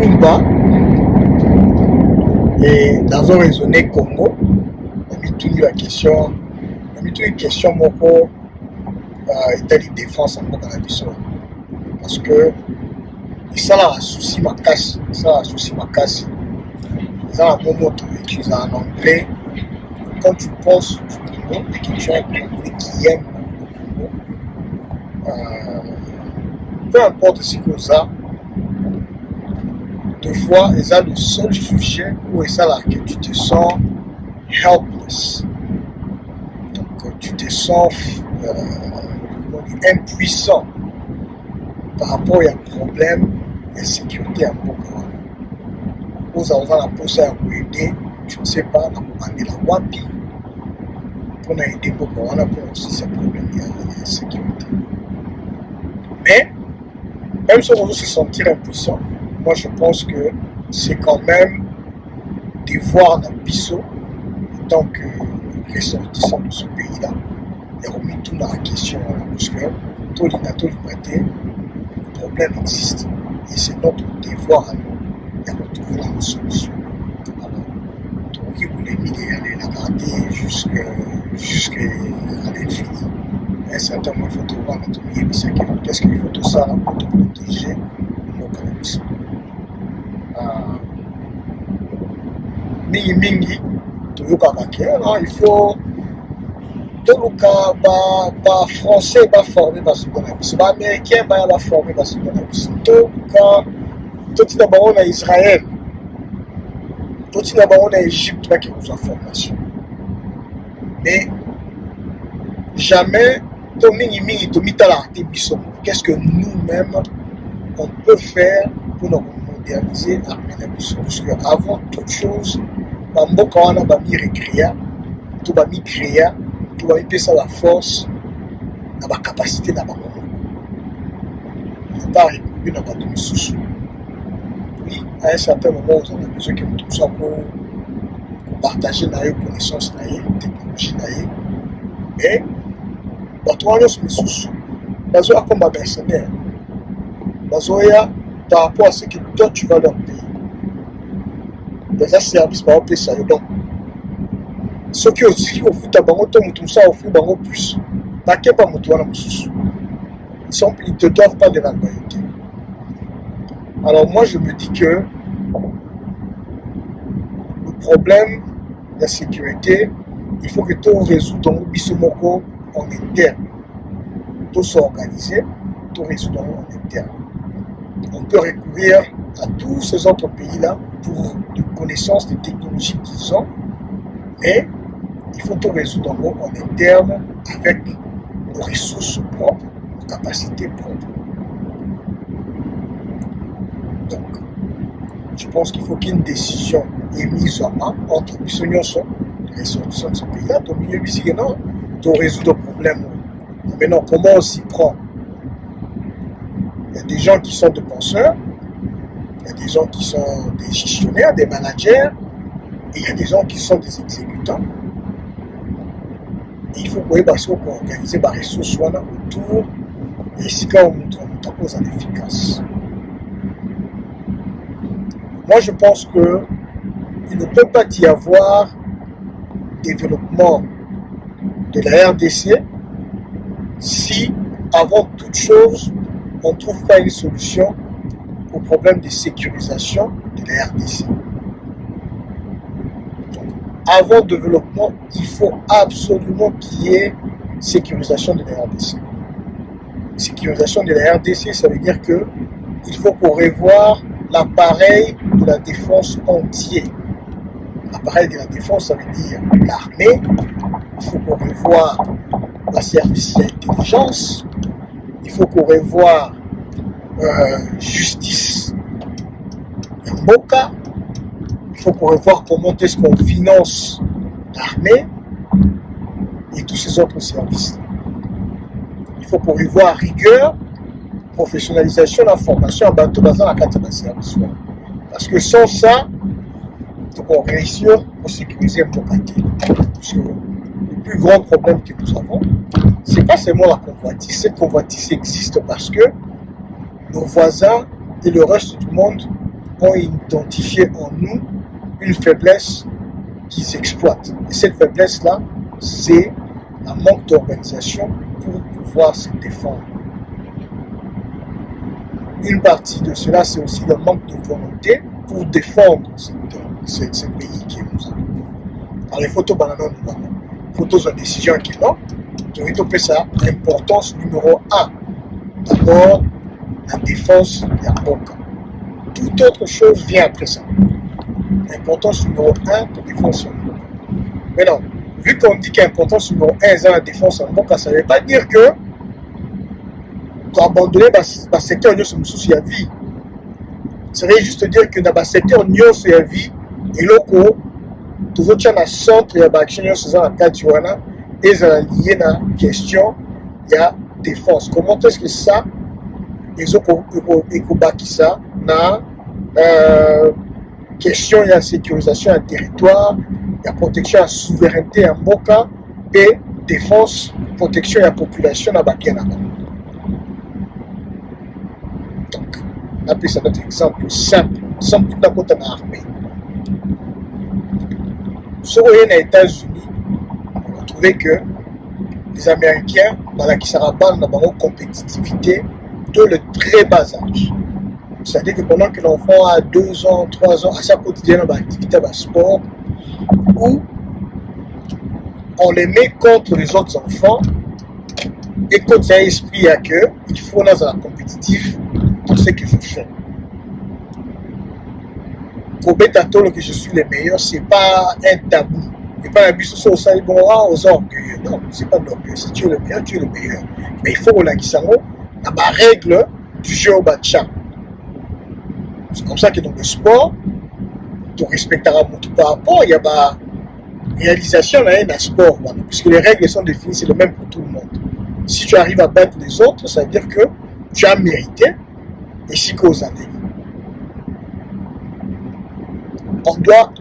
Lumumba et dans un raisonné Congo, on a mis toute la question, moko état de défense en Congo parce que ça a un souci ma casse, ça a un moment utilisé en anglais. Quand tu penses du Congo et que tu as un Congolais qui aime le Congo, peu importe ce que ça, des fois, c'est le seul sujet où c'est là que tu te sens helpless. Donc, tu te sens impuissant par rapport à un problème de sécurité en Congo. Vous avez la posée à vous aider, je ne sais pas, dans la WAPI, pour aider Congo, on a pour aussi ces problèmes de sécurité. Mais, même si on veut se sentir impuissant, moi je pense que c'est quand même devoir d'un biseau en tant que ressortissant de ce pays-là et remis tout dans la question parce que tout l'humanité, le problème existe et c'est notre devoir à nous de retrouver la solution. Alors, donc il voulait aller la garder jusqu'à l'infini. À un certain moment, il faut trouver l'anatomie, qu'est-ce qu'il faut tout ça pour te protéger nos cannabis. Mingi toyokaka ke il faut toluka ba français ba former basoda na biso ba américain baya ba former basoda na biso toluka totina bango na Israël totina bango na Égypte baki kozwa formation mais jamais to mingi tomitala te biso qu'est-ce que nous-mêmes on peut faire pour nous moderniser l'armée na biso parce que avant toute chose bamboka wana bami recréa to bami créa to bami pesa la force na ba capacité na bango pas récupérer na bato misusu. Oui, à un certain moment vous avez besoin que tout ça pour partager na yo connaissance na yo technologie na yo mais bato wana misusu bazoya comme mercenaire bazoya par rapport à ce que toi tu vas leur payer. Des services par exemple ça donc ceux qui aussi au foot à bango tout ça au foot bango plus pas que pas moto ils te doivent pas de la loyauté. Alors moi je me dis que le problème de la sécurité il faut que tout résout dans le bisomoko en interne tout s'organiser tout résoudre en interne. On peut recourir à tous ces autres pays-là pour des connaissances, des technologies qu'ils ont, mais il faut tout résoudre en interne avec nos ressources propres, nos capacités propres. Donc, je pense qu'il faut qu'il y ait une décision émise en main entre les ressortissants de ce pays-là, donc il y a non, pour résoudre le problème. Maintenant, comment on s'y prend? Il y a des gens qui sont des penseurs, il y a des gens qui sont des gestionnaires, des managers, et il y a des gens qui sont des exécutants. Et il faut qu'on organise des ressources autour et si quand on montre aux efficace. Moi je pense qu'il ne peut pas y avoir développement de la RDC si avant toute chose on ne trouve pas une solution au problème de sécurisation de la RDC. Donc, avant développement, il faut absolument qu'il y ait sécurisation de la RDC. Sécurisation de la RDC, ça veut dire qu'il faut qu'on revoie l'appareil de la défense entier. L'appareil de la défense, ça veut dire l'armée, il faut qu'on revoie la service d'intelligence, il faut qu'on revoie justice Mboka, il faut qu'on revoie comment est-ce qu'on finance l'armée et tous ces autres services. Il faut qu'on revoie rigueur, professionnalisation, la formation, à tout dans la carte de service. Parce que sans ça, il faut qu'on réussisse pour sécuriser Mboka. Parce que le plus grand problème que nous avons, c'est pas seulement la convoitise. Cette convoitise existe parce que nos voisins et le reste du monde ont identifié en nous une faiblesse qu'ils exploitent. Et cette faiblesse-là, c'est un manque d'organisation pour pouvoir se défendre. Une partie de cela, c'est aussi le manque de volonté pour défendre ce pays qui nous a. Alors, les photos bananes, photos de décision qui l'ont, je vais topper ça, l'importance numéro 1. D'abord, la défense de la boca. Toute autre chose vient après ça. L'importance numéro 1 pour défendre son boca. Maintenant, vu qu'on dit que l'importance numéro 1 est la défense en boca, ça ne veut pas dire que abandonner le secteur de la vie. Ça veut juste dire que dans le secteur de la vie, et là, tout le monde centre de l'action de la Kadiwana est lié à la question de la défense. Comment est-ce que ça, ils ont bâti ça dans la question de la sécurisation du territoire, la protection de la souveraineté en Boka et défense, protection de la population dans Bakiana. Donc, on appelle ça notre exemple simple, sans tout la côte en armée. Si vous voyez aux États-Unis, vous retrouvez que les Américains, qui se rabattent dans leur compétitivité de le très bas âge. C'est-à-dire que pendant que l'enfant a 2 ans, 3 ans, à sa quotidienne dans l'activité de sport, où on les met contre les autres enfants, et quand il y a un esprit à que il faut dans la compétitive dans ce que je fais. Pour Betato, que je suis le meilleur, ce n'est pas un tabou. Il n'y a pas un but sur ça, bon, aux orgueilleux. Non, ce n'est pas de l'orgueil. Si tu es le meilleur, tu es le meilleur. Mais il faut que la règle du jeu au batcha. C'est comme ça que dans le sport, tu respecteras tout par rapport. Il y a la réalisation dans le sport. Puisque les règles sont définies, c'est le même pour tout le monde. Si tu arrives à battre les autres, ça veut dire que tu as mérité. Et si cause années. On doit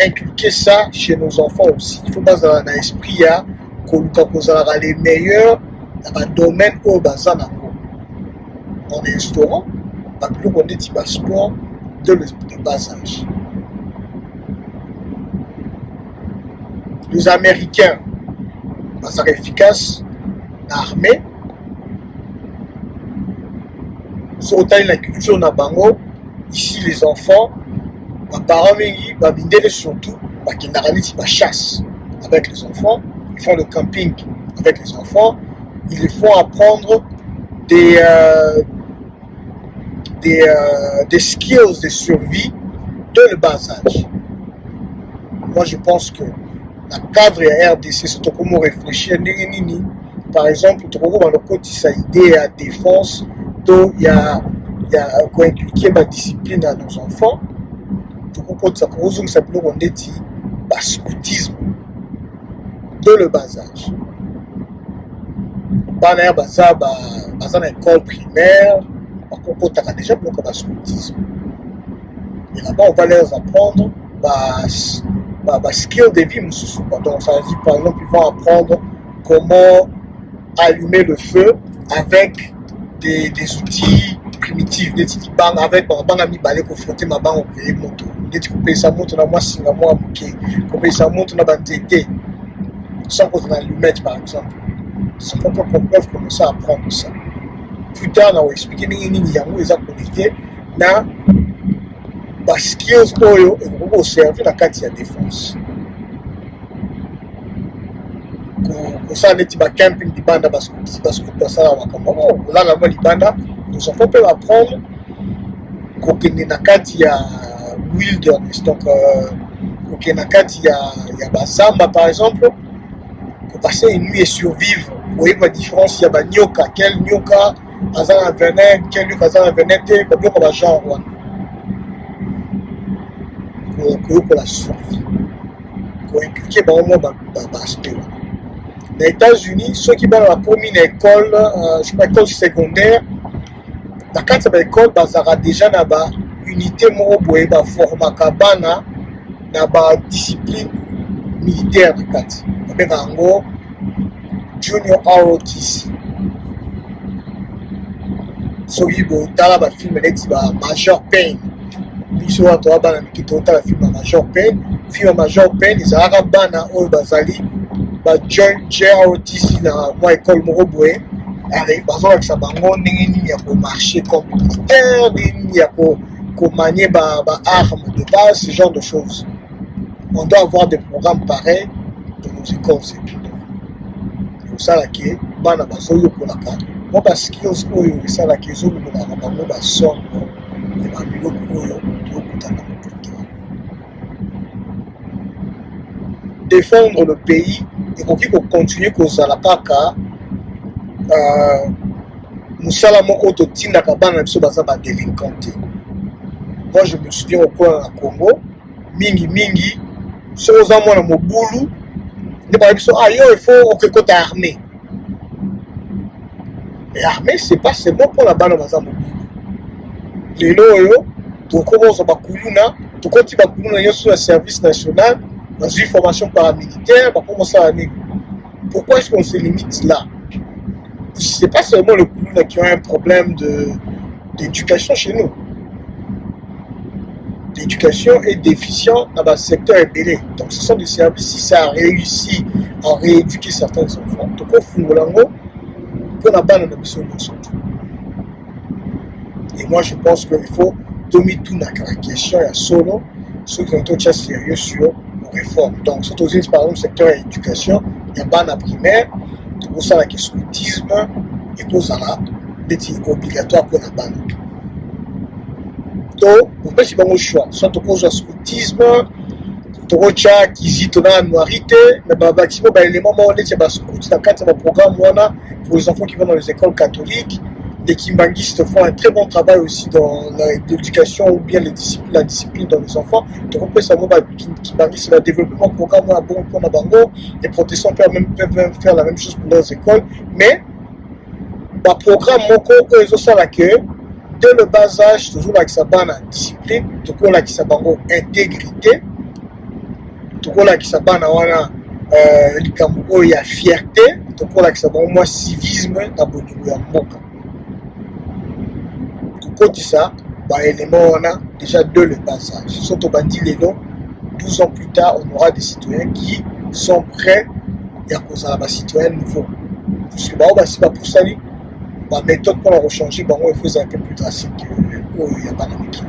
inculquer ça chez nos enfants aussi. Il faut pas dans l'esprit qu'on a les meilleurs dans le domaine où on est instaurant, pas plus qu'on est type sport de bas âge. Les Américains, sont efficaces dans l'armée, sur la culture na bango, ici les enfants, mes parents surtout, qui chasse avec les enfants, ils font le camping avec les enfants, ils les font apprendre des skills de survie de le bas âge. Moi je pense que dans le cadre de RDC, c'est comment réfléchir. Par exemple, dans le côté de la défense, il y a inculquer ma discipline à nos enfants. Ça peut on dit scoutisme de le bas âge. Dans l'école primaire, on a déjà beaucoup de scoutisme. Et là-bas, on va leur apprendre skill de vie. Donc, ça veut dire, par exemple, ils vont apprendre comment allumer le feu avec des outils primitifs, des petits bancs avec un ami balai pour frotter ma banque au moto. Des petits coupés, ça monte dans moi, si moi, coupé, ça monte dans ma TT. Sans qu'on allumette, par exemple. C'est pour qu'on peuvent commencer à apprendre ça. Plus tard, on va expliquer les gens connectés dans les skills et pour servir la carte de défense. Pour ça, on est dans camping de banda parce que ça là, la libanda, nous avons pu apprendre qu'on est dans la carte de wilderness. Donc, qu'on est dans la carte de Bazamba, par exemple, pour passer une nuit et survivre. Vous voyez la différence, il y a nyoka, quel nyoka, azan venin, quel nyoka azan venin, comme on va genre pour la survie. Pour inculquer au moins l'aspect. Dans les États-Unis, ceux qui vont à la première école, je sais pas, école secondaire, dans cette école, ils ont déjà une unité pour former kabana, dans discipline militaire. Avec un Junior ROTC. So, il y a un film qui Major Payne. biso wa to bana mikito ta film ya Major Payne film ya Major Payne ezalaka bana oyo bazali ba JROTC na mwa école moko boye bazolakisa bango ndenge nini ya komarche comme militaire, ndenge nini ya komanie ba arme de base, ce genre de choses. On doit avoir des programmes pareils dans nos écoles secondaires. Osalaki bana bazoyokolaka mo baskills oyo esalaki ezolokolaka bango basomo ya babiloko oyo tokutana motutu. Défendre le pays ekoki kocontinue kozala kaka mosala moko totindaka bana na biso baza badélinquant te. Moi je me souviens au coin na Congo mingi soki oza mwana mobulu nde bana biso yo il faut okekota armée. Et armée c'est pas seulement pour la bana baza mobulu. Lelo oyo tokoboza bakuluna tokoti bakuluna nyonso ya service national dans une formation paramilitaire bakomosala nini. Pourquoi est-ce qu'on se limite là? C'est pas seulement le Kuluna qui a un problème d'éducation chez nous. L'éducation est déficiente dans le secteur ébélé. Donc ce sont des services, si ça a réussi à rééduquer certains enfants, donc au fond de l'angle, qu'on n'a pas dans et moi je pense qu'il faut donner tout dans la question à solo, ceux qui ont été sérieux sur les réformes. Donc c'est aussi par exemple le secteur de l'éducation, il y a pas la primaire, pour ça la scoutisme et pour ça là c'est obligatoire pour la banque. Donc on peut si bon choix soit tu cause scoutisme tu recha kizito na noirité mais ba bâtiment ba élément on est ba scout dans cadre de programme wana pour les enfants qui vont dans les écoles catholiques. Les kimbangistes font un très bon travail aussi dans l'éducation ou bien la discipline dans les enfants. Donc on peut savoir que le développement programme à bon pour la bango, les protestants peuvent même faire la même chose pour leurs écoles, mais le programme moko ils ont ça là que dès le bas âge toujours là qui s'abonne à discipline, toujours là qui s'abonne intégrité, toujours là qui s'abonne à likambo ya fierté, toujours là qui s'abonne moi civisme na bolingo ya mboka. Côté ça, élément on a déjà de le passage. Surtout bandit les noms, 12 ans plus tard, on aura des citoyens qui sont prêts à cause de la citoyen nouveau. Parce que c'est pas pour ça, la méthode pour la rechanger, il faut un peu plus drastique. Il n'y a pas d'amitié.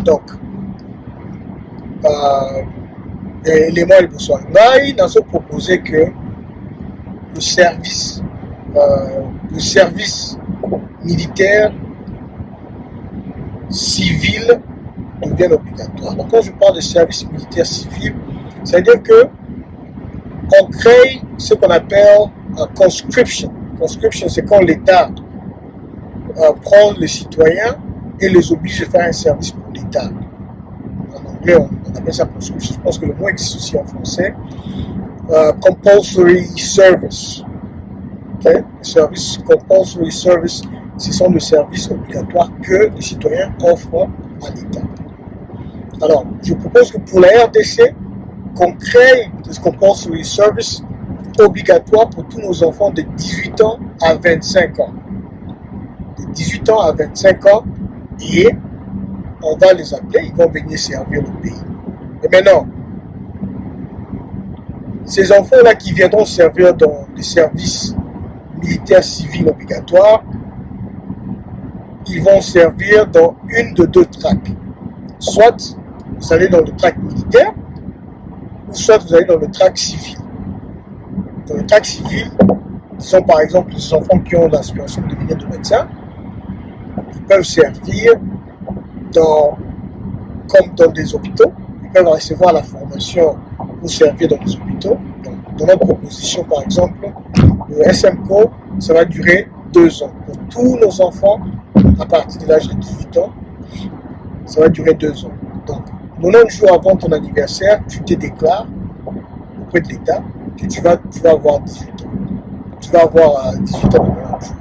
Donc, l'élément il faut soit là, ils nous ont proposé que le service militaire civil devient obligatoire. Donc quand je parle de service militaire civil, c'est-à-dire que on crée ce qu'on appelle conscription. Conscription, c'est quand l'État prend les citoyens et les oblige à faire un service pour l'État. En anglais, on appelle ça conscription. Je pense que le mot existe aussi en français. Compulsory service. Okay. Service compulsory service, ce sont les services obligatoires que les citoyens offrent à l'État. Alors, je propose que pour la RDC, qu'on crée des compulsory service obligatoires pour tous nos enfants de 18 ans à 25 ans. De 18 ans à 25 ans, et on va les appeler, ils vont venir servir le pays. Et maintenant, ces enfants-là qui viendront servir dans les services militaire civil obligatoire, ils vont servir dans une de deux tracks. Soit vous allez dans le track militaire, ou soit vous allez dans le track civil. Dans le track civil, disons par exemple les enfants qui ont l'aspiration de devenir de médecin, ils peuvent servir comme dans des hôpitaux, ils peuvent recevoir la formation pour servir dans les hôpitaux. Donc, dans notre proposition par exemple, le SMCO, ça va durer 2 ans. Pour tous nos enfants, à partir de l'âge de 18 ans, ça va durer 2 ans. Donc, 90 jours avant ton anniversaire, tu te déclares auprès de l'État que tu vas avoir 18 ans. Tu vas avoir 18 ans de 90 jours.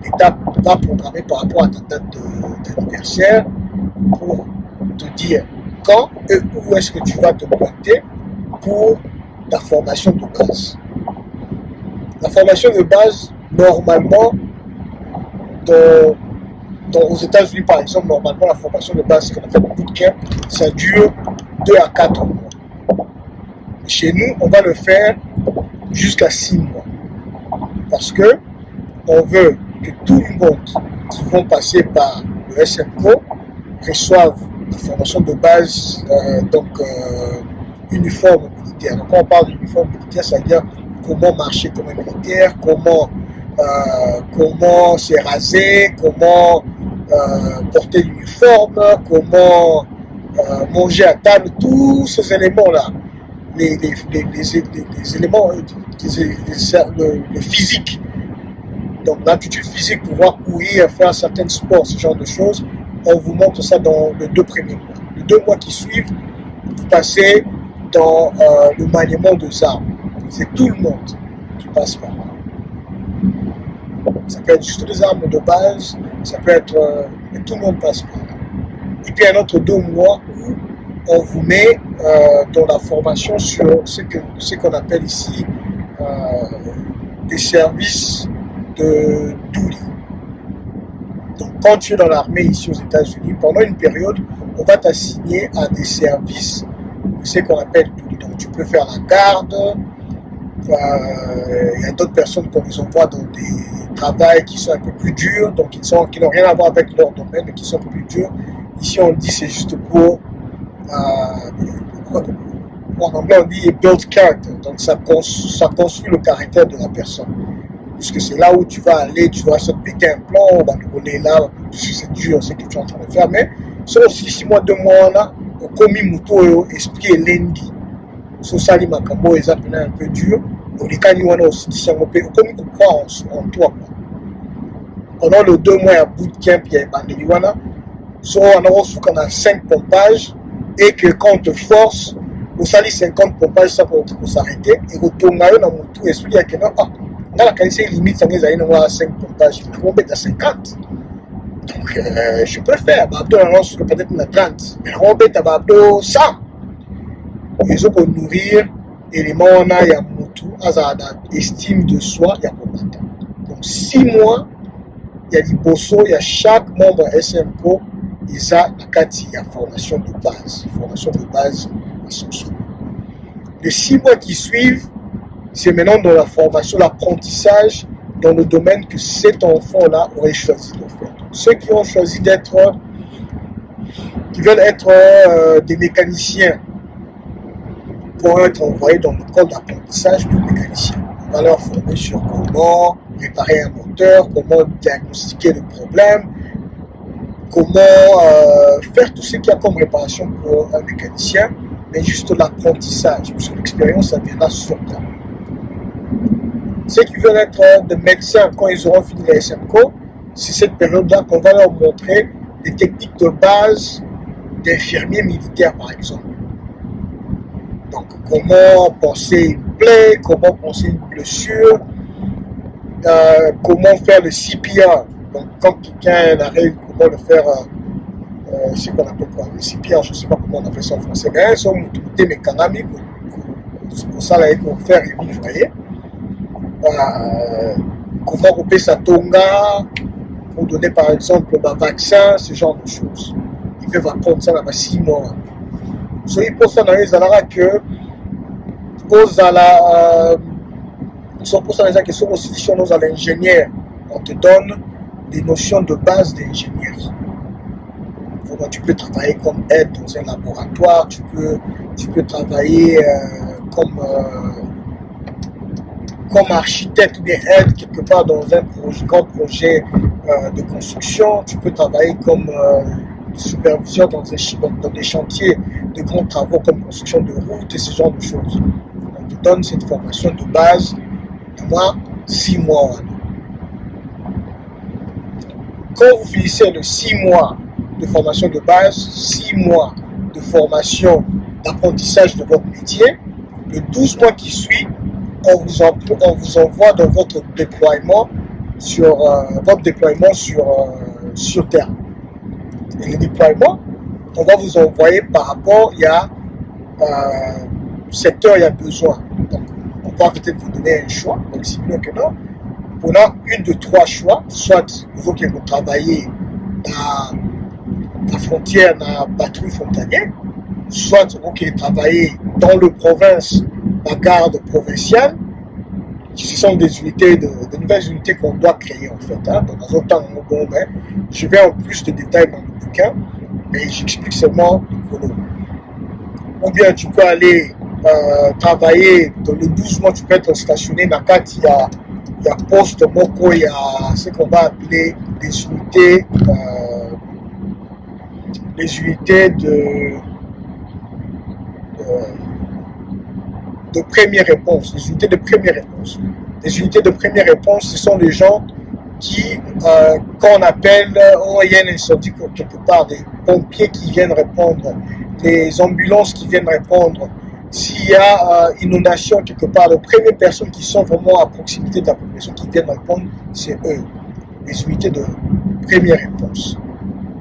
L'État va programmer par rapport à ta date d'anniversaire pour te dire quand et où est-ce que tu vas te pointer pour ta formation de base. La formation de base, normalement, aux États-Unis, par exemple, normalement, la formation de base, ce qu'on appelle le bootcamp, ça dure 2 à 4 mois. Chez nous, on va le faire jusqu'à 6 mois. Parce que on veut que tout le monde qui vont passer par le SMCO reçoivent la formation de base, uniforme militaire. Donc, quand on parle d'uniforme militaire, ça veut dire comment marcher comme un militaire, comment se raser, comment porter l'uniforme, comment manger à table, tous ces éléments-là, les éléments, le physique, donc l'aptitude physique, pouvoir courir, faire certains sports, ce genre de choses, on vous montre ça dans les 2 premiers mois. Les 2 mois qui suivent, vous passez dans le maniement des armes. C'est tout le monde qui passe par là. Ça peut être juste des armes de base, ça peut être... mais tout le monde passe par là. Et puis un autre 2 mois où on vous met dans la formation sur ce qu'on appelle ici des services de douli. Donc quand tu es dans l'armée ici aux États-Unis, pendant une période, on va t'assigner à des services de ce qu'on appelle douli. Donc tu peux faire la garde, il y a d'autres personnes qu'on les envoie dans des travails qui sont un peu plus durs, donc qui n'ont rien à voir avec leur domaine, mais qui sont un peu plus durs. Ici on dit c'est juste pour en anglais on dit build character, donc ça construit le caractère de la personne. Puisque c'est là où tu vas aller, tu vas se péter un plan, on va te rouler là, c'est dur ce que tu es en train de faire, mais c'est aussi 6 mois, 2 mois là, au commis muto esprit et lundi. So sali makambo est un peu dur, au likani wana aussi dit au commis tu crois en toi. Pendant le 2 mois à bootcamp, il y a bandeli wana, so on a reçu qu'on a 5 pompages et que quand on te force, au sali 50 pompages, ça pour s'arrêter et retourner dans mon tout esprit, il y a que non, dans la qualité limite, ça nous a 5 pompages, on va mettre à 50. Donc, je préfère, peut-être une 30, mais on va mettre à 100. Ils ont pour nourrir, éléments, on a, il y a Moutou, estime de soi, il y a combattant. Donc, 6 mois, il y a des bossos, il y a chaque membre SMCO, et ça, il y a formation de base à son soi. Les 6 mois qui suivent, c'est maintenant dans la formation, l'apprentissage dans le domaine que cet enfant-là aurait choisi de faire. Donc, ceux qui ont choisi qui veulent être des mécaniciens, vont être envoyés dans l'école d'apprentissage de mécanicien. On va leur former sur comment réparer un moteur, comment diagnostiquer le problème, comment faire tout ce qu'il y a comme réparation pour un mécanicien, mais juste l'apprentissage, parce que l'expérience, ça viendra sur temps. Ceux qui veulent être des médecins quand ils auront fini la SMCO, c'est cette période-là qu'on va leur montrer des techniques de base d'infirmiers militaires, par exemple. Donc, comment penser une plaie, comment penser une blessure, comment faire le CPR. Donc, quand quelqu'un arrive, comment le faire, c'est qu'on appelle quoi, le CPR, je ne sais pas comment on appelle ça en français, mais ils sont mutés mécaniques, pour ça, là, pour faire revivre, vous voyez. Comment couper sa tonga pour donner par exemple un vaccin, ce genre de choses. Ils peuvent apprendre ça dans 6 mois. So, pour ça, que sont aussi sur nos ingénieurs. On te donne des notions de base d'ingénierie. Comment tu peux travailler comme aide dans un laboratoire, tu peux travailler comme architecte ou bien aide quelque part dans un grand projet de construction, tu peux travailler comme superviseur dans des chantiers de grands travaux comme construction de routes et ce genre de choses. On te donne cette formation de base, de moins 6 mois. Quand vous finissez le 6 mois de formation de base, 6 mois de formation d'apprentissage de votre métier, le 12 mois qui suit, on vous envoie dans votre déploiement sur terre. Et le déploiement, on va vous envoyer par rapport, il y a secteur, il y a besoin. Donc, on va peut-être vous donner un choix, donc si bien que non, On a une de trois choix, soit vous qui vous travaillez dans la frontière, dans la patrouille frontalière, soit vous qui travaillez dans le province, la garde provinciale, ce sont des unités, de nouvelles unités qu'on doit créer en fait. Hein. Dans un temps, bon, ben, je vais en plus de détails dans le bouquin, mais j'explique seulement pour le. Ou bien tu peux aller travailler dans les 12 mois, tu peux être stationné dans le cadre, il y a poste Moko, il y a ce qu'on va appeler les unités de première réponse, les unités de première réponse. Les unités de première réponse, ce sont les gens qui, quand on appelle, il y a un incendie quelque part, des pompiers qui viennent répondre, les ambulances qui viennent répondre, s'il y a inondation quelque part, les premières personnes qui sont vraiment à proximité de la population qui viennent répondre, c'est eux, les unités de première réponse.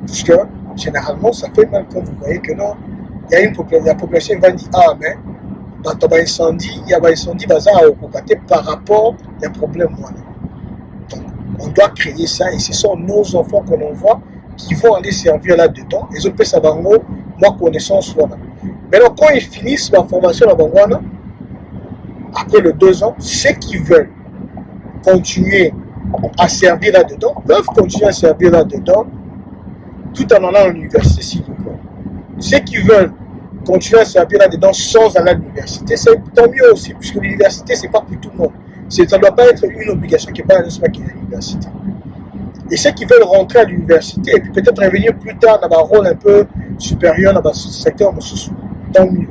Parce que, généralement, ça fait mal quand vous voyez que non, il y a la population qui va dire, ah, mais, il y a incendie, par rapport à un problème. Donc, on doit créer ça et ce sont nos enfants qu'on envoie qui vont aller servir là-dedans. Et je peux savoir, moi, connaissance. Maintenant, quand ils finissent la formation là-bas, après les 2 ans, ceux qui veulent continuer à servir là-dedans peuvent continuer à servir là-dedans tout en allant à l'université s'ils veulent. Ceux qui veulent continuer à servir là-dedans sans aller à l'université, c'est tant mieux aussi, puisque l'université, c'est pas pour tout le monde. Ça ne doit pas être une obligation qui n'est pas à l'université. Et ceux qui veulent rentrer à l'université et puis peut-être revenir plus tard dans un rôle un peu supérieur dans ce secteur, tant mieux.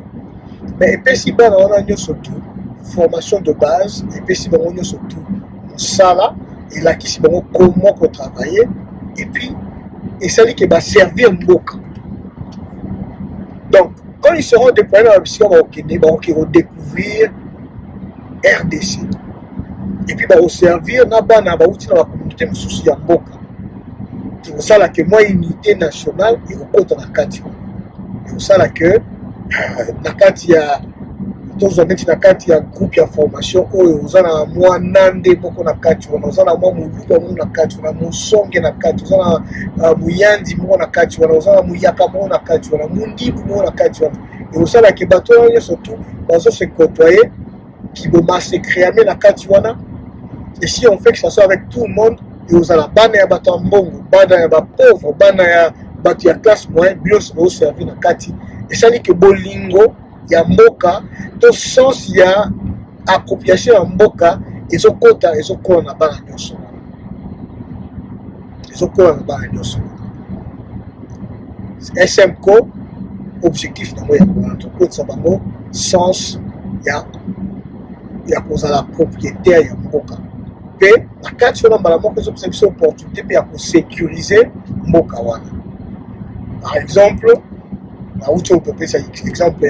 Mais et puis si on a surtout formation de base, et puis si on a surtout ça là, et là qui comment on travaille, et puis et ça qui va servir beaucoup. Donc, quand ils seront déployés dans la mission, ils vont découvrir RDC. Et puis, ils vont servir dans la communauté de Mboka. C'est pour ça que moi, unité nationale, ils vont dans la carte. C'est pour ça que la carte, il y a un groupe de formation où ils ont moi nande beaucoup na kati wana ozana moi muluka mu na kati wana musonge na kati ozana muyandi mu na kati wana ozana muyaka mu na kati wana mundibu mu na kati wana et osala ke bato wana surtout bazo se côtoyer qui vont massacrer na kati wana et si on fait que ça soit avec tout le monde et ozala bana ya bato mbongo bana ya ba pauvre bana ya bato ya classe moyenne bio se servir na kati et ça dit que bolingo ya mboka to sens ya appropriation ya mboka ezokola na bana nyonso SMCO objectif nango ya kokotisa bango sens ya kozala propriétaire ya mboka mpe na kati wana mbala moko ezopesa biso opportunité mpe ya kosécuriser mboka wana. Par exemple, on peut prendre l'exemple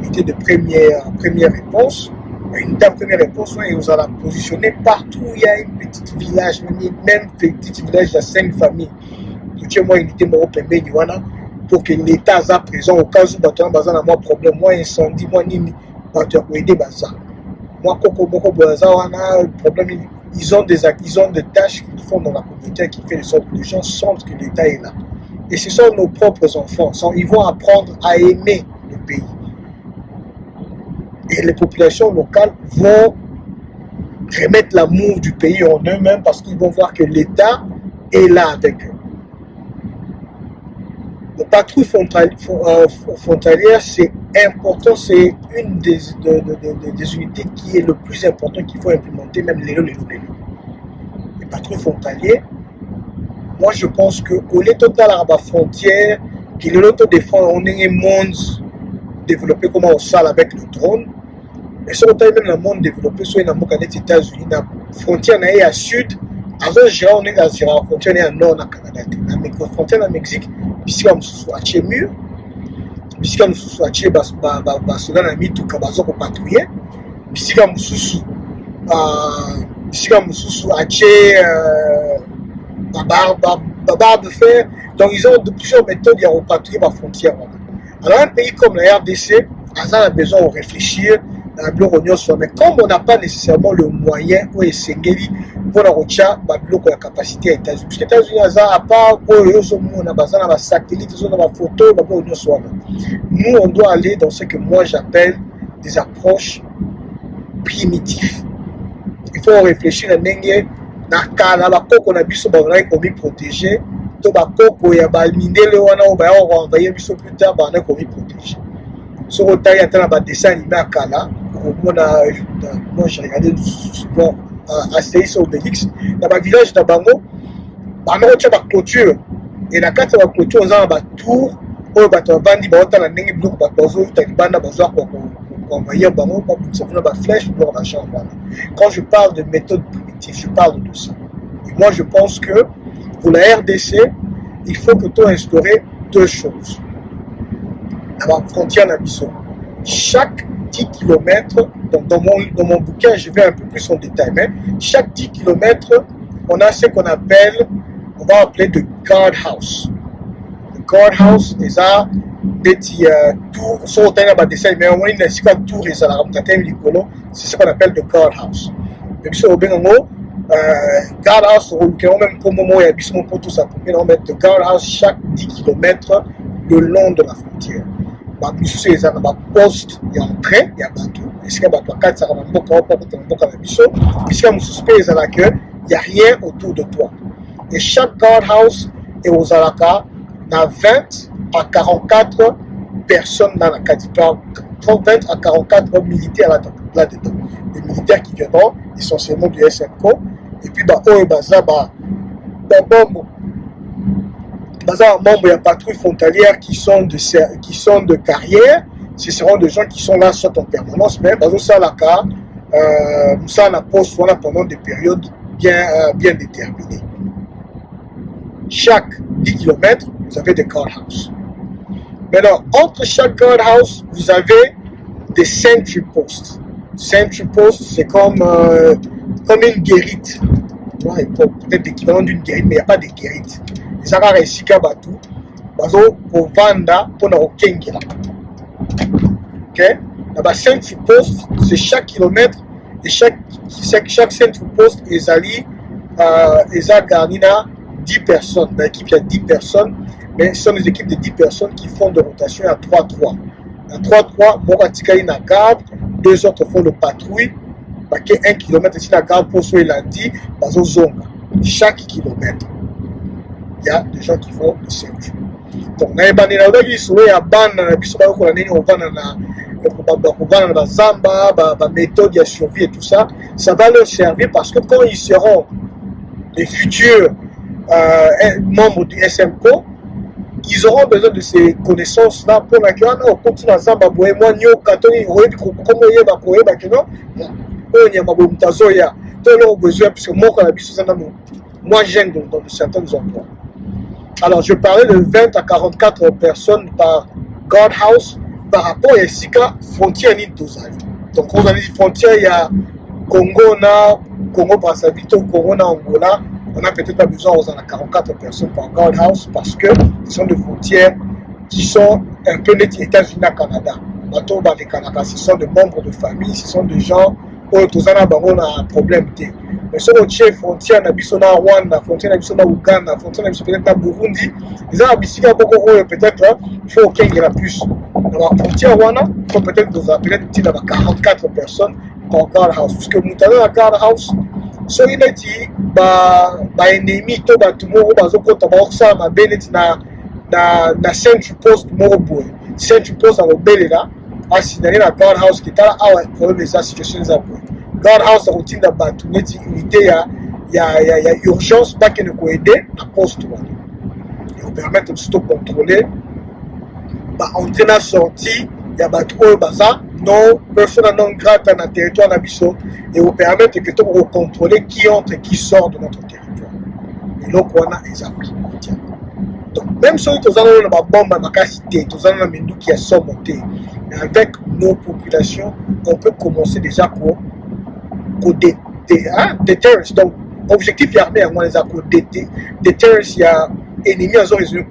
unité de première réponse. Une unité de première réponse, et vous allez positionner partout où il y a un petit village, même petit village de 5 familles. Tout est moi unité pour que l'État soit présent au cas où il y a un problème, moi incendie, moi nini, pour aider bazar. Moi koko moko bazar problème, ils ont des tâches qu'ils font dans la communauté qui fait de sorte que les gens sentent que l'État est là. Et ce sont nos propres enfants. Ils vont apprendre à aimer le pays. Et les populations locales vont remettre l'amour du pays en eux-mêmes parce qu'ils vont voir que l'État est là avec eux. Le patrouille frontalière, c'est important, c'est une des unités qui est le plus important qu'il faut implémenter, même les patrouilles frontalières. Moi, je pense qu'au lieu de la frontière, qu'il y a l'autre défense, on est un monde développé comme on sale avec le drone. Mais si on a même le monde développé, soit dans les États-Unis, la frontière est à sud, avant on est à la frontière à nord au Canada. La frontière au Mexique, puisque on soit à mur, puisque on soit à cela n'a mis tout cabazo pour patrouiller, puisque on soit à barre de fer. Donc ils ont de plusieurs méthodes pour patrouiller la frontière. Alors un pays comme la RDC, a besoin de réfléchir Mais comme on n'a pas nécessairement le moyen ou esengeli pour la capacité à États-Unis, parce que les États-Unis, à part on a des satellites, on a des photos, nous on doit aller dans ce que moi j'appelle des approches primitives. Il faut réfléchir à n'engue na kala bakoko na biso bazali komi protéger to bakoko ya balindele wana o ba envoyer biso plus tard ba na komi protéger. So otali atana ba dessin animé à kala, moi j'ai regardé souvent Astérix et Obélix dans ba village na bango ba na kotia ba clôture et na kati ba clôture on a ba tour oyo bato bavandi baotala ndenge biloko bato bazouta libanda bazwa envoyer bango pour ba flèche pour la chambre. Quand je parle de méthode primitive, je parle de ça. Et moi, je pense que pour la RDC, il faut que tu instaurer deux choses. La frontière d'Abysso. Chaque 10 km, donc dans mon bouquin, je vais un peu plus en détail, mais chaque 10 km, on a ce qu'on appelle, on va appeler le guardhouse. Le guardhouse, c'est ça. Des tours, sur le dessin, mais on a une tour et ça c'est ce qu'on appelle le guardhouse. Et puis, au Bénango, guardhouse, même comme moi, il y a pour tout ça, on met le guardhouse chaque 10 km le long de la frontière. Il y a un poste, il y a un train, il y a un bateau. Il y a un bateau, il n'y a rien autour de toi. Et chaque guardhouse est aux Alaka, dans 20 à 44 personnes dans la Kadipar, 20 à 44 militaires là-dedans. Les militaires qui viendront essentiellement du SMCO, et puis membres de la patrouille frontalière qui sont de carrière. Ce seront des gens qui sont là soit en permanence, mais ça la poste pendant des périodes bien déterminées. Chaque 10 km, vous avez des guardhouses. Maintenant, entre chaque guardhouse, vous avez des sentry posts. Sentry posts, c'est comme une guérite. Peut-être l'équivalent d'une guérite, mais il n'y a pas de guérite. Les Arabes ici, Kabatou, pour vendre, pour nous kengela. Ok? La sentry post, c'est chaque kilomètre, et chaque sentry post est allé garni 10 personnes. Dans l'équipe, il y a 10 personnes. Mais ce sont des équipes de 10 personnes qui font de rotation à 3-3. À 3-3, Moratikali na garde, 2 autres font de patrouille. Parce que 1 km ici, la garde pour soi lundi, dans zone. Chaque kilomètre, il y a des gens qui font le séjour. Donc, il y a des gens qui sont là, la méthode de survie et tout ça. Ça va leur servir parce que quand ils seront les futurs membres du SMCO, ils auront besoin de ces connaissances-là pour laquelle on continue à Zamba, moi, Nyo, Katoni, comment il y a besoin, parce que moi, j'aime dans certains endroits. Alors, je parlais de 20 à 44 personnes par guardhouse par rapport à Sika, frontière Nintozali. Donc, on a dit frontière, il y a Congo, Brazzaville, Congo, Angola. On a peut-être pas besoin de 44 personnes par guardhouse parce que ce sont des frontières qui sont un peu les États-Unis et Canada. Les Canada, ce sont des membres de famille, ce sont des gens où tous en a un problème. Mais sur les frontières, na Rwanda, frontière na Uganda, frontière peut-être na Burundi, ils ont peut-être il faut qu'il y ait plus. Dans la frontière Rwanda, il faut peut-être 44 personnes par guardhouse. Parce que nous avons un guardhouse. So il dit ennemi to batumo bazokota baosa mabele na sentry post moko boye sentry post akobelela asinale na guardhouse kitala awa problème eza situation eza boye guardhouse akotinda bato neti unité ya urgence bakende koede na poste wana ekopermettre biso tocontrôler baentrée na sortie ya bato oyo baza non persona non grata na territoire na biso et vous permettre que tu puisses contrôler qui entre et qui sort de notre territoire. Et là, on a des applications. Donc, même si nous avons une bombe à ma cité, nous avons une qui a surmonté, avec nos populations, on peut commencer déjà pour des terroristes. Donc, objectif armé, on les a pour des terroristes, il y a ennemis à zone résolu.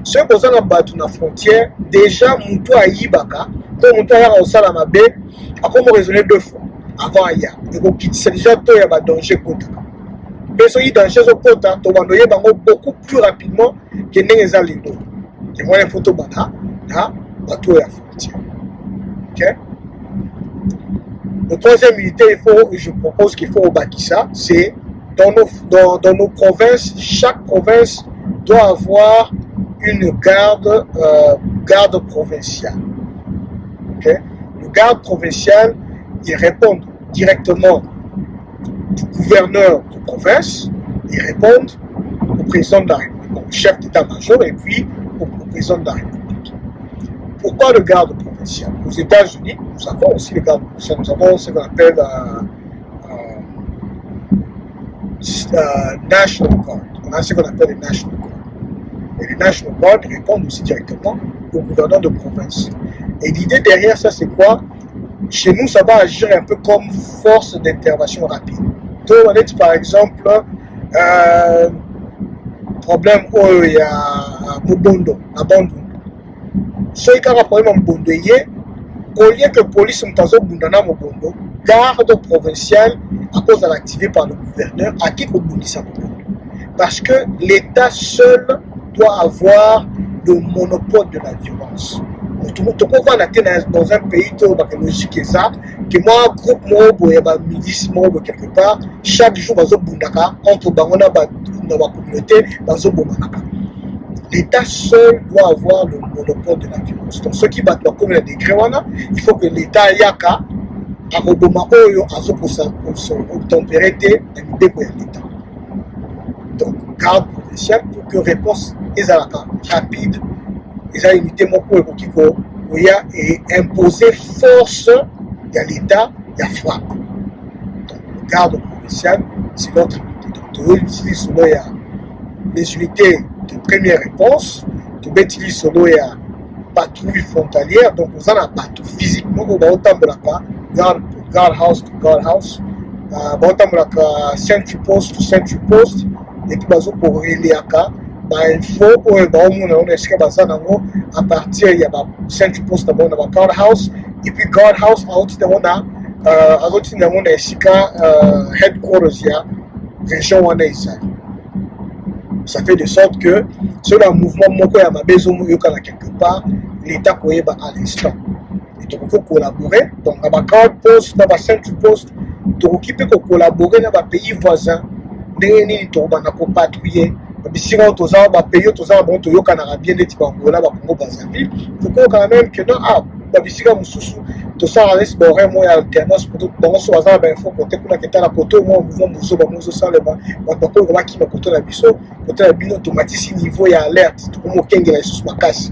Ceux qui ont battu la frontière, déjà, Moutou à Ibaka, to moto ayaka kosala mabe akomi raisonner 2 fois avant aya ekokitisa déjà to ya badanger ekotaka mpe soki danger ezokota tobanda oyeba yango beaucoup plus rapidement ke ndenge eza lelo yango wana ifo tobanda na bato oyo ya frontière. Okay? Le troisième unité, je propose qu'il faut au Bakissa, c'est dans nos provinces, chaque province doit avoir une garde provinciale. Okay? Le garde provincial, il répond directement du gouverneur de province, il répond au président de la République, au chef d'état-major et puis au président de la République. Pourquoi le garde provincial? Aux États-Unis, nous avons aussi le garde provincial, nous avons ce qu'on appelle National Guard. On a ce qu'on appelle les National Guard. Et les National Guard répondent aussi directement au gouverneur de province. Et l'idée derrière ça, c'est quoi? Chez nous, ça va agir un peu comme force d'intervention rapide. Donc, on est par exemple, problème où il y a Mobondo, à Bandung. Soki kaka problème ya Mobondo ye, au lieu que police mutazo bundana Mobondo, garde provinciale à cause de l'activé par le gouverneur à qui kobundisa Mobondo. Parce que l'État seul doit avoir le monopole de la violence. Dans un pays logique que moi groupe moi milice moi quelque part chaque jour bazo bundaka entre bangona dans la communauté bazo bomanaka. L'État seul doit avoir le monopole de la violence. Donc ceux qui battent leur commune des Gréwana, il faut que l'État yaka a roboma oyo azo pour température et l'État. Donc garde provinciale pour que réponse ezalaka rapide, eza unité moko ekokiko oya et imposer force de l'État ya frappe. Donc le garde provincial c'est notre unité. Donc on utilise les unités de première réponse, tu peux utiliser solo ya patrouille frontalière, donc vous en avez partout physiquement, vous avez autant de la guard house to guard house, autant de la sentry post to sentry post, et puis vous pour reliaka, il faut au moins on est à partir il y a sentry post d'abord dans la guard house, et puis guard house à outil on a headquarters ya région on est ici. Ça fait de sorte que sur un mouvement moko ya mabezo yokana quelque part l'État koyeba à l'instant. Et donc il faut collaborer. Donc dans ma guard post, dans ma sentry post, donc il peut collaborer dans les pays voisins. Ndeni to bana ko patrouiller. Bisinga toza ba pays toza bon to yokana bien neti ba ngola ba Congo Brazzaville. Il faut quand même que non bisinga mususu to ça reste bon vraiment ya alternance pour donc so bazana ba info côté kuna keta la côté moi mouvement muzo salema ba ko ba ki ba côté la biso côté la bino automatique niveau ya alerte tout comme kengela sous makasi.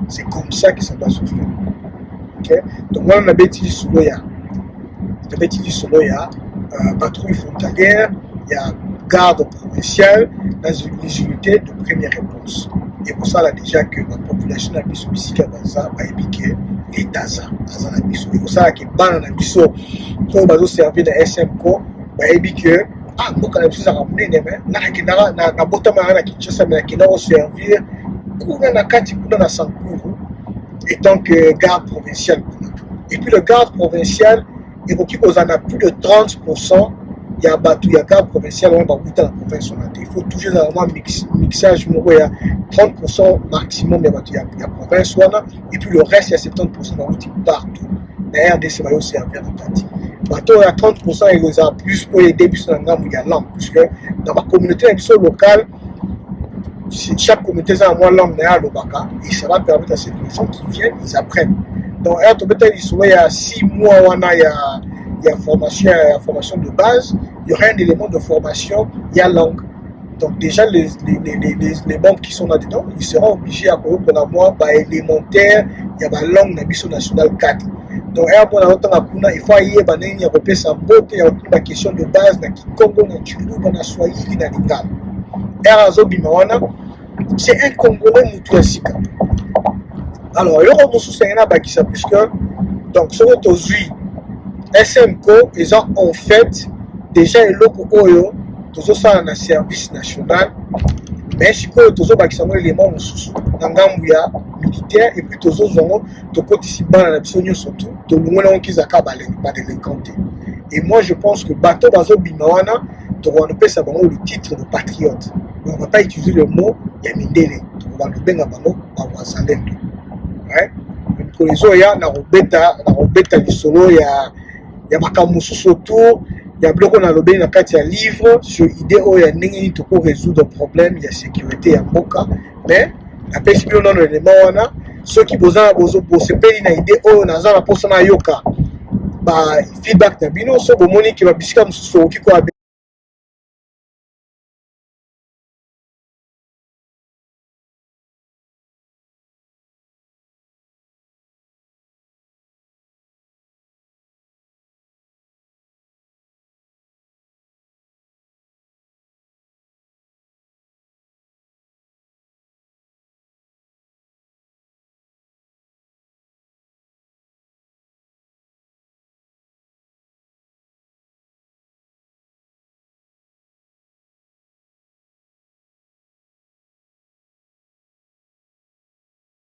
C'est comme ça que ça doit se faire. OK? Donc on a bêti solo ya patrouille frontalière, il y a garde provinciale dans les unités de première réponse. Et pour ça, là, déjà que la population a mis sur Bissika Baza, a épiqué l'État ça. Et pour ça, que ban na biso, quand on va servir de SMCO, a épiqué, moi, quand je suis à ramener, na botama na Kinshasa, mais qui n'a servir, kuna na kati, kuna na Sankuru, étant que garde provinciale. Et puis le garde provincial, il faut qu'il y en a plus de 30%. Il y a un garde provincial, on va goûter la province. Il faut toujours avoir un mixage, il y a 30% maximum de la province. Et puis le reste, il y a 70% de partout. La RDC va aussi servir en partie. Il y a 30%, il y a plus pour aider, puis il y a langue. Puisque dans ma communauté locale, chaque communauté a moins langue et ça va permettre à ces gens qui viennent, ils apprennent. Donc, il y a 6 mois, il y a formation de base, il y aura un élément de formation, il y a langue. Donc, déjà, les membres qui sont là-dedans, ils seront obligés à pour la mois élémentaire, il y a la langue nationale 4. Donc, il faut y avoir une question de base, c'est un Congolais Moutouassika. Alors, il y aura un puisque, donc, sur notre SMCO, ils ont en fait déjà un logo Oyo, tout ça dans le service national, mais sikoyo tozobakisa ngo élément mosusu na ngambu ya militaire et puis tozozongo tokotisi bana na biso nyonso tu tolongwe nango kizaka badélinquant te. Et moi je pense que bato bazobima wana tokopesa bango le titre de patriote, mais on va pas utiliser le mot ya mindele, tokobenga bango bawazalendo. Mikolo ezoya na kobeta lisolo ya makambo mosusu autour ya biloko nalobeli na kati ya livre sur idée oyo ya ndenge nini toko résoudre problème ya sécurité ya mboka. Mais napesi bino nano élément wana soki bosepeli na idée oyo naza na posa na yoka ba feedback na bino so bomoni ke babisika mosusu okoki koya